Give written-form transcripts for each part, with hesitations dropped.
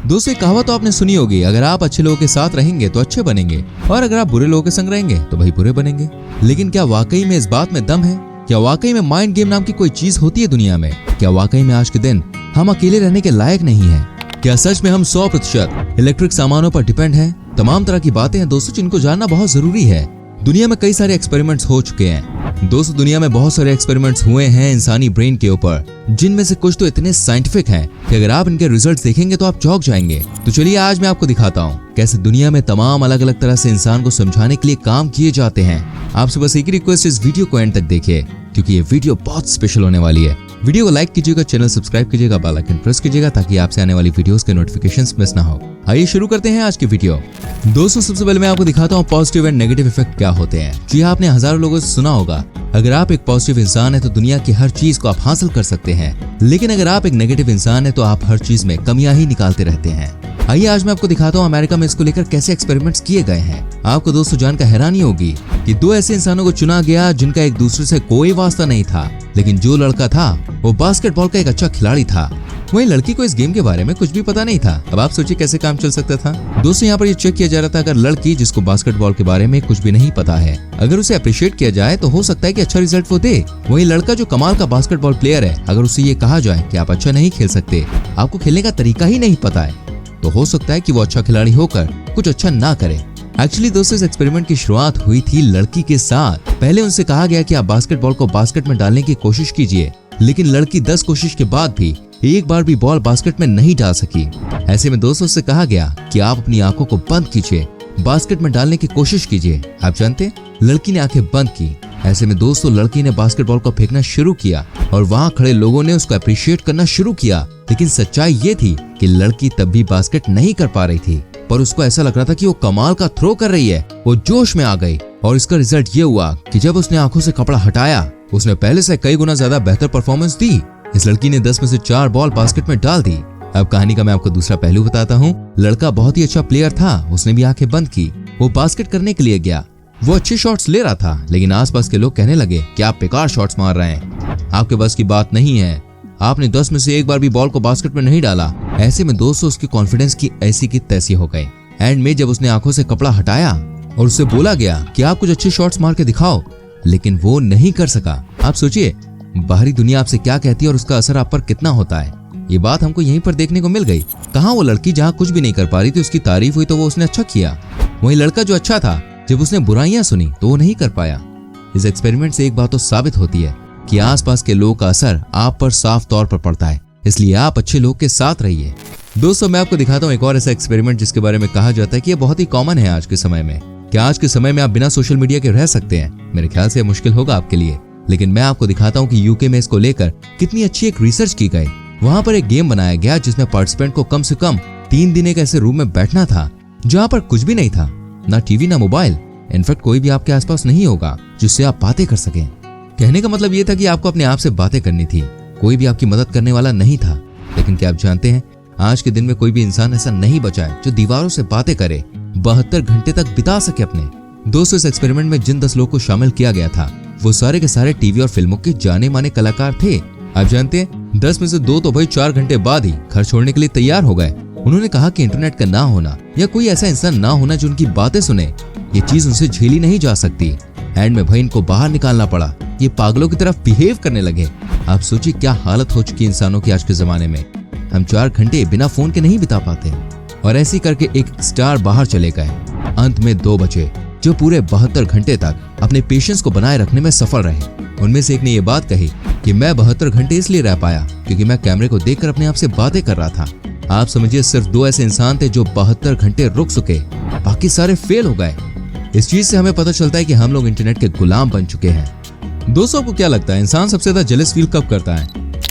दोस्तों एक कहावत तो आपने सुनी होगी, अगर आप अच्छे लोगों के साथ रहेंगे तो अच्छे बनेंगे और अगर आप बुरे लोगों के संग रहेंगे तो भाई बुरे बनेंगे। लेकिन क्या वाकई में इस बात में दम है? क्या वाकई में माइंड गेम नाम की कोई चीज होती है दुनिया में? क्या वाकई में आज के दिन हम अकेले रहने के लायक नहीं है? क्या सच में हम 100% इलेक्ट्रिक सामानों पर डिपेंड हैं? तमाम तरह की बातें हैं दोस्तों जिनको जानना बहुत जरूरी है। दुनिया में कई सारे एक्सपेरिमेंट्स हो चुके हैं दोस्तों, दुनिया में बहुत सारे एक्सपेरिमेंट्स हुए हैं इंसानी ब्रेन के ऊपर, जिनमें से कुछ तो इतने साइंटिफिक हैं कि अगर आप इनके रिजल्ट्स देखेंगे तो आप चौंक जाएंगे। तो चलिए आज मैं आपको दिखाता हूँ कैसे दुनिया में तमाम अलग अलग तरह से इंसान को समझाने के लिए काम किए जाते हैं। आपसे बस एक रिक्वेस्ट, इस वीडियो को एंड तक देखिए क्योंकि ये वीडियो बहुत स्पेशल होने वाली है। वीडियो को लाइक कीजिएगा, चैनल सब्सक्राइब कीजिएगा, बेल आइकन प्रेस कीजिएगा ताकि आपसे आने वाली वीडियोस के नोटिफिकेशंस मिस ना हो। आइए शुरू करते हैं आज की वीडियो। दोस्तों सबसे पहले मैं आपको दिखाता हूँ पॉजिटिव एंड नेगेटिव इफेक्ट क्या होते हैं। जी आपने हजारों लोगों से सुना होगा, अगर आप एक पॉजिटिव इंसान है तो दुनिया की हर चीज को आप हासिल कर सकते हैं, लेकिन अगर आप एक नेगेटिव इंसान है तो आप हर चीज में कमियां ही निकालते रहते हैं। आइए आज मैं आपको दिखाता हूँ अमेरिका में इसको लेकर कैसे एक्सपेरिमेंट्स किए गए हैं। आपको दोस्तों जानकर हैरानी होगी कि दो ऐसे इंसानों को चुना गया जिनका एक दूसरे से कोई वास्ता नहीं था, लेकिन जो लड़का था वो बास्केटबॉल का एक अच्छा खिलाड़ी था, वहीं लड़की को इस गेम के बारे में कुछ भी पता नहीं था। अब आप सोचिए कैसे काम चल सकता था। दोस्तों यहाँ पर ये चेक किया जा रहा था, अगर लड़की जिसको बास्केटबॉल के बारे में कुछ भी नहीं पता है, अगर उसे अप्रिशिएट किया जाए तो हो सकता है कि अच्छा रिजल्ट वो दे। वहीं लड़का जो कमाल का बास्केटबॉल प्लेयर है, अगर उसे ये कहा जाए कि आप अच्छा नहीं खेल सकते, आपको खेलने का तरीका ही नहीं पता है, तो हो सकता है कि वो अच्छा खिलाड़ी होकर कुछ अच्छा ना करे। एक्चुअली दोस्तों इस एक्सपेरिमेंट की शुरुआत हुई थी लड़की के साथ। पहले उनसे कहा गया कि आप बास्केटबॉल को बास्केट में डालने की कोशिश कीजिए, लेकिन लड़की 10 कोशिश के बाद भी एक बार भी बॉल बास्केट में नहीं डाल सकी। ऐसे में दोस्तों से कहा गया कि आप अपनी आंखों को बंद कीजिए, बास्केट में डालने की कोशिश कीजिए। आप जानते लड़की ने आंखें बंद की। ऐसे में दोस्तों लड़की ने बास्केटबॉल को फेंकना शुरू किया और वहाँ खड़े लोगों ने उसको अप्रिशिएट करना शुरू किया, लेकिन सच्चाई ये थी कि लड़की तब भी बास्केट नहीं कर पा रही थी, पर उसको ऐसा लग रहा था कि वो कमाल का थ्रो कर रही है। वो जोश में आ गई और इसका रिजल्ट ये हुआ कि जब उसने आंखों से कपड़ा हटाया, उसने पहले से कई गुना ज्यादा बेहतर परफॉर्मेंस दी। इस लड़की ने 10 में से 4 बॉल बास्केट में डाल दी। अब कहानी का मैं आपको दूसरा पहलू बताता हूँ। लड़का बहुत ही अच्छा प्लेयर था, उसने भी आंखें बंद की, वो बास्केट करने के लिए गया। वो अच्छे शॉट्स ले रहा था, लेकिन आसपास के लोग कहने लगे कि आप बेकार शॉट्स मार रहे हैं, आपके बस की बात नहीं है, आपने 10 में से एक बार भी बॉल को बास्केट में नहीं डाला। ऐसे में दोस्तों उसकी कॉन्फिडेंस की ऐसी की तैसी हो गई। एंड में जब उसने आंखों से कपड़ा हटाया और उससे बोला गया कि आप कुछ अच्छे शॉट्स मार के दिखाओ, लेकिन वो नहीं कर सका। आप सोचिए बाहरी दुनिया आपसे क्या कहती है और उसका असर आप पर कितना होता है। ये बात हमको यहीं पर देखने को मिल गई। कहाँ वो लड़की जहाँ कुछ भी नहीं कर पा रही थी उसकी तारीफ हुई तो वो उसने अच्छा किया, वहीं लड़का जो अच्छा था जब उसने बुराइयां सुनी तो वो नहीं कर पाया। इस एक्सपेरिमेंट से एक बात तो साबित होती है कि आसपास के लोगों का असर आप पर साफ तौर पर पड़ता है, इसलिए आप अच्छे लोग के साथ रहिए। दोस्तों मैं आपको दिखाता हूँ एक और ऐसा एक्सपेरिमेंट जिसके बारे में कहा जाता है कि ये बहुत ही कॉमन है आज के समय में। क्या आज के समय में आप बिना सोशल मीडिया के रह सकते हैं? मेरे ख्याल से मुश्किल होगा आपके लिए, लेकिन मैं आपको दिखाता हूँ कि यूके में इसको लेकर कितनी अच्छी एक रिसर्च की गई। वहाँ पर एक गेम बनाया गया जिसमें पार्टिसिपेंट को कम से कम 3 दिन एक ऐसे रूम में बैठना था जहाँ पर कुछ भी नहीं था, ना टीवी ना मोबाइल, इनफैक्ट कोई भी आपके आसपास नहीं होगा जिससे आप बातें कर सकें। कहने का मतलब ये था कि आपको अपने आप से बातें करनी थी, कोई भी आपकी मदद करने वाला नहीं था। लेकिन क्या आप जानते हैं आज के दिन में कोई भी इंसान ऐसा नहीं बचा है जो दीवारों से बातें करे, 72 घंटे तक बिता सके अपने। दोस्तों इस एक्सपेरिमेंट में जिन 10 लोगों को शामिल किया गया था वो सारे के सारे टीवी और फिल्मों के जाने माने कलाकार थे। आप जानते हैं 10 में से 2 तो भाई 4 घंटे बाद ही घर छोड़ने के लिए तैयार हो गए। उन्होंने कहा कि इंटरनेट का ना होना या कोई ऐसा इंसान ना होना जो उनकी बातें सुने, ये चीज उनसे झेली नहीं जा सकती। एंड में भाई इनको बाहर निकालना पड़ा, ये पागलों की तरफ बिहेव करने लगे। आप सोचिए क्या हालत हो चुकी है इंसानों की आज के जमाने में। हम 4 घंटे बिना फोन के नहीं बिता पाते। और ऐसी करके एक स्टार बाहर चले गए। अंत में 2 बचे जो पूरे 72 घंटे तक अपने पेशेंस को बनाए रखने में सफल रहे। उनमें से एक ने ये बात कही कि मैं 72 घंटे इसलिए रह पाया क्योंकि मैं कैमरे को देखकर अपने आप से बातें कर रहा था। आप समझिए सिर्फ 2 ऐसे इंसान थे जो 72 घंटे रुक सके, बाकी सारे फेल हो गए। इस चीज से हमें पता चलता है कि हम लोग इंटरनेट के गुलाम बन चुके हैं। दोस्तों आपको क्या लगता है इंसान सबसे ज्यादा जेलस फील कब करता है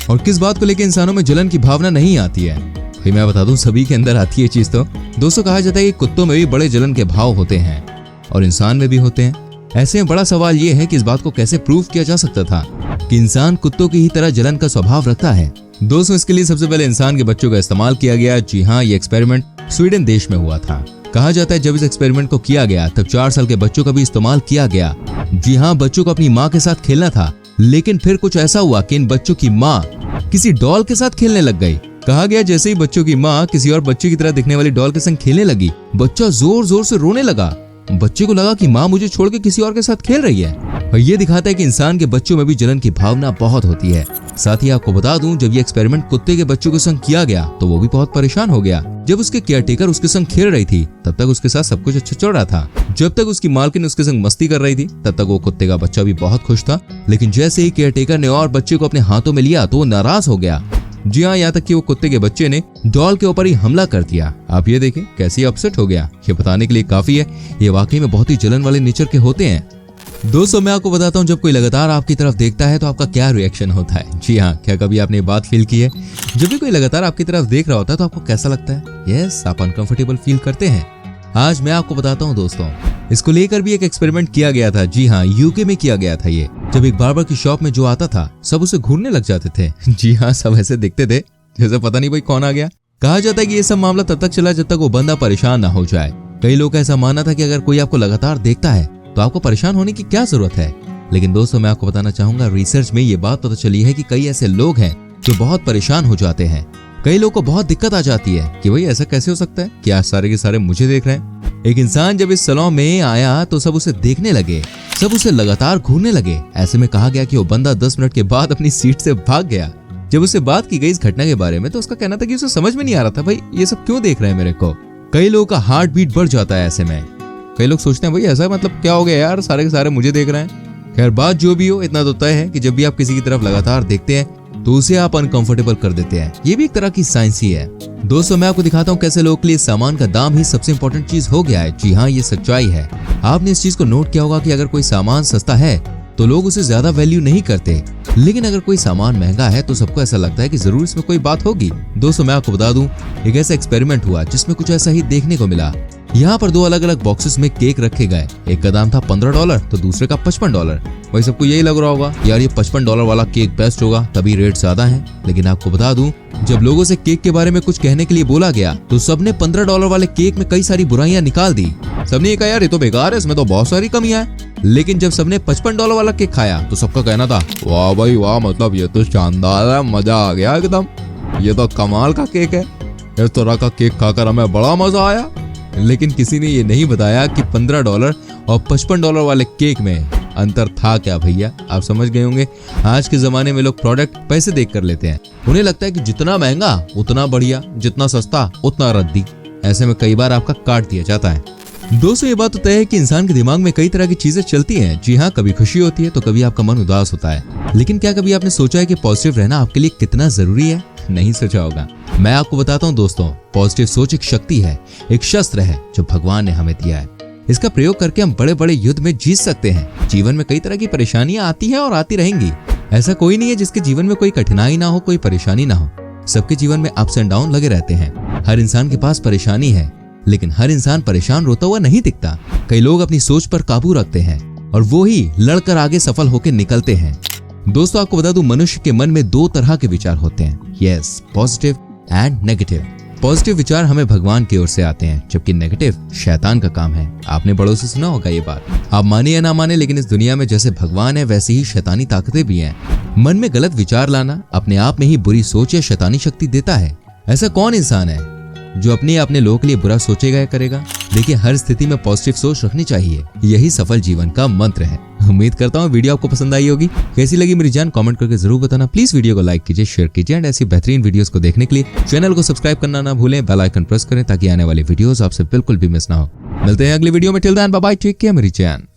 और किस बात को लेकर इंसानों में जलन की भावना नहीं आती है? भाई मैं बता दूं सभी के अंदर आती है चीज। तो दोस्तों कहा जाता है कि कुत्तों में भी बड़े जलन के भाव होते हैं और इंसान में भी होते हैं। ऐसे में बड़ा सवाल ये है कि इस बात को कैसे प्रूव किया जा सकता था कि इंसान कुत्तों की ही तरह जलन का स्वभाव रखता है। दोस्तों इसके लिए सबसे पहले इंसान के बच्चों का इस्तेमाल किया गया। जी हाँ, ये एक्सपेरिमेंट स्वीडन देश में हुआ था। कहा जाता है जब इस एक्सपेरिमेंट को किया गया तब 4 साल के बच्चों का भी इस्तेमाल किया गया। जी हाँ, बच्चों को अपनी माँ के साथ खेलना था, लेकिन फिर कुछ ऐसा हुआ कि इन बच्चों की माँ किसी डॉल के साथ खेलने लग गई। कहा गया जैसे ही बच्चों की माँ किसी और बच्चे की तरह दिखने वाली डॉल के संग खेलने लगी, बच्चा जोर जोर से रोने लगा। बच्चे को लगा कि माँ मुझे छोड़ के किसी और के साथ खेल रही है। और ये दिखाता है कि इंसान के बच्चों में भी जलन की भावना बहुत होती है। साथ ही आपको बता दूं, जब ये एक्सपेरिमेंट कुत्ते के बच्चों के संग किया गया तो वो भी बहुत परेशान हो गया। जब उसके केयरटेकर उसके संग खेल रही थी तब तक उसके साथ सब कुछ अच्छा चल रहा था। जब तक उसकी मालकिन उसके संग मस्ती कर रही थी तब तक वो कुत्ते का बच्चा भी बहुत खुश था। लेकिन जैसे ही केयरटेकर ने और बच्चे को अपने हाथों में लिया तो वो नाराज हो गया। जी हाँ, यहाँ तक कि वो कुत्ते के बच्चे ने डॉल के ऊपर ही हमला कर दिया। आप ये देखें कैसे अपसेट हो गया। ये बताने के लिए काफी है, ये वाकई में बहुत ही जलन वाले नेचर के होते हैं। दोस्तों मैं आपको बताता हूँ, जब कोई लगातार आपकी तरफ देखता है तो आपका क्या रिएक्शन होता है। जी हाँ, क्या कभी आपने ये बात फील की है? जब भी कोई लगातार आपकी तरफ देख रहा होता है तो आपको कैसा लगता है? यस, आप अनकंफर्टेबल फील करते हैं। आज मैं आपको बताता हूँ दोस्तों, इसको लेकर भी एक एक्सपेरिमेंट किया गया था। जी हाँ, यूके में किया गया था ये। जब एक बार्बर की शॉप में जो आता था सब उसे घूरने लग जाते थे। जी हाँ, सब ऐसे दिखते थे जैसे पता नहीं भाई कौन आ गया। कहा जाता है कि ये सब मामला तब तक चला जब तक वो बंदा परेशान ना हो जाए। कई लोग ऐसा मानना था कि अगर कोई आपको लगातार देखता है तो आपको परेशान होने की क्या जरूरत है। लेकिन दोस्तों मैं आपको बताना चाहूंगा, रिसर्च में ये बात पता चली है कि कई ऐसे लोग हैं जो बहुत परेशान हो जाते हैं। कई लोगों को बहुत दिक्कत आ जाती है कि भाई ऐसा कैसे हो सकता है कि आज सारे के सारे मुझे देख रहे हैं। एक इंसान जब इस सैलून में आया तो सब उसे देखने लगे, सब उसे लगातार घूरने लगे। ऐसे में कहा गया कि वो बंदा 10 मिनट के बाद अपनी सीट से भाग गया। जब उससे बात की गई इस घटना के बारे में तो उसका कहना था कि उसे समझ में नहीं आ रहा था भाई ये सब क्यों देख रहे हैं मेरे को। कई लोगों का हार्ट बीट बढ़ जाता है ऐसे में। कई लोग सोचते हैं भाई ऐसा मतलब क्या हो गया यार, सारे के सारे मुझे देख रहे हैं। खैर बात जो भी हो, इतना तो तय है कि जब भी आप किसी की तरफ लगातार देखते हैं तो उसे आप अनकंफर्टेबल कर देते हैं। ये भी एक तरह की साइंस ही है। दोस्तों मैं आपको दिखाता हूँ कैसे लोगों के लिए सामान का दाम ही सबसे इंपॉर्टेंट चीज हो गया है। जी हाँ, ये सच्चाई है। आपने इस चीज को नोट किया होगा कि अगर कोई सामान सस्ता है तो लोग उसे ज्यादा वैल्यू नहीं करते, लेकिन अगर कोई सामान महंगा है तो सबको ऐसा लगता है कि जरूर इसमें कोई बात होगी। दोस्तों मैं आपको बता दूं, एक ऐसा एक्सपेरिमेंट हुआ जिसमें कुछ ऐसा ही देखने को मिला। यहाँ पर 2 अलग अलग बॉक्सेस में केक रखे गए। एक का दाम था $15 तो दूसरे का $55। वही सबको यही लग रहा होगा यार ये $55 वाला केक बेस्ट होगा, तभी रेट ज्यादा है। लेकिन आपको बता दूं, जब लोगों से केक के बारे में कुछ कहने के लिए बोला गया तो सबने $15 वाले केक में कई सारी बुराइयां निकाल दी। सबने ये कहा यार ये तो बेकार है, इसमें तो बहुत सारी कमियां हैं। लेकिन जब सबने $55 वाला केक खाया तो सबका कहना था वाह भाई वाह, मतलब ये तो शानदार है, मजा आ गया एकदम, ये तो कमाल का केक है, इस तरह का केक खाकर हमें बड़ा मजा आया। लेकिन किसी ने ये नहीं बताया कि $15 और $55 वाले केक में अंतर था क्या। भैया आप समझ गए होंगे, आज के जमाने में लोग प्रोडक्ट पैसे देख कर लेते हैं। उन्हें लगता है कि जितना महंगा उतना बढ़िया, जितना सस्ता उतना रद्दी। ऐसे में कई बार आपका काट दिया जाता है। दोस्तों ये बात तो तय है कि इंसान के दिमाग में कई तरह की चीजें चलती हैं। जी हाँ, कभी खुशी होती है तो कभी आपका मन उदास होता है। लेकिन क्या कभी आपने सोचा है कि पॉजिटिव रहना आपके लिए कितना जरूरी है? नहीं सोचा होगा। मैं आपको बताता हूँ दोस्तों, पॉजिटिव सोच एक शक्ति है, एक शस्त्र है जो भगवान ने हमें दिया है। इसका प्रयोग करके हम बड़े बड़े युद्ध में जीत सकते हैं। जीवन में कई तरह की परेशानियां आती हैं और आती रहेंगी। ऐसा कोई नहीं है जिसके जीवन में कोई कठिनाई ना हो, कोई परेशानी ना हो। सबके जीवन में अप्स एंड डाउन लगे रहते हैं। हर इंसान के पास परेशानी है, लेकिन हर इंसान परेशान रोता हुआ नहीं दिखता। कई लोग अपनी सोच पर काबू रखते हैं और वो ही लड़कर आगे सफल होकर निकलते हैं। दोस्तों आपको बता दूं, मनुष्य के मन में 2 तरह के विचार होते हैं। Yes, positive and negative. Positive विचार हमें भगवान की ओर से आते हैं, जबकि नेगेटिव शैतान का काम है। आपने बड़ों से सुना होगा ये बात। आप माने या ना माने, लेकिन इस दुनिया में जैसे भगवान है वैसे ही शैतानी ताकतें भी हैं। मन में गलत विचार लाना अपने आप में ही बुरी सोच या शैतानी शक्ति देता है। ऐसा कौन इंसान है जो अपने लोगों के लिए बुरा सोचेगा या करेगा? देखिए, हर स्थिति में पॉजिटिव सोच रखनी चाहिए। यही सफल जीवन का मंत्र है। उम्मीद करता हूँ वीडियो आपको पसंद आई होगी। कैसी लगी मेरी जान कमेंट करके जरूर बताना। प्लीज वीडियो को लाइक कीजिए, शेयर कीजिए एंड ऐसी बेहतरीन वीडियोस को देखने के लिए चैनल को सब्सक्राइब करना ना भूलें। बेल आइकन प्रेस करें ताकि आने वाली वीडियोस आपसे बिल्कुल भी मिस ना हो। मिलते हैं अगली वीडियो में। Till then bye bye, take care मेरी जान।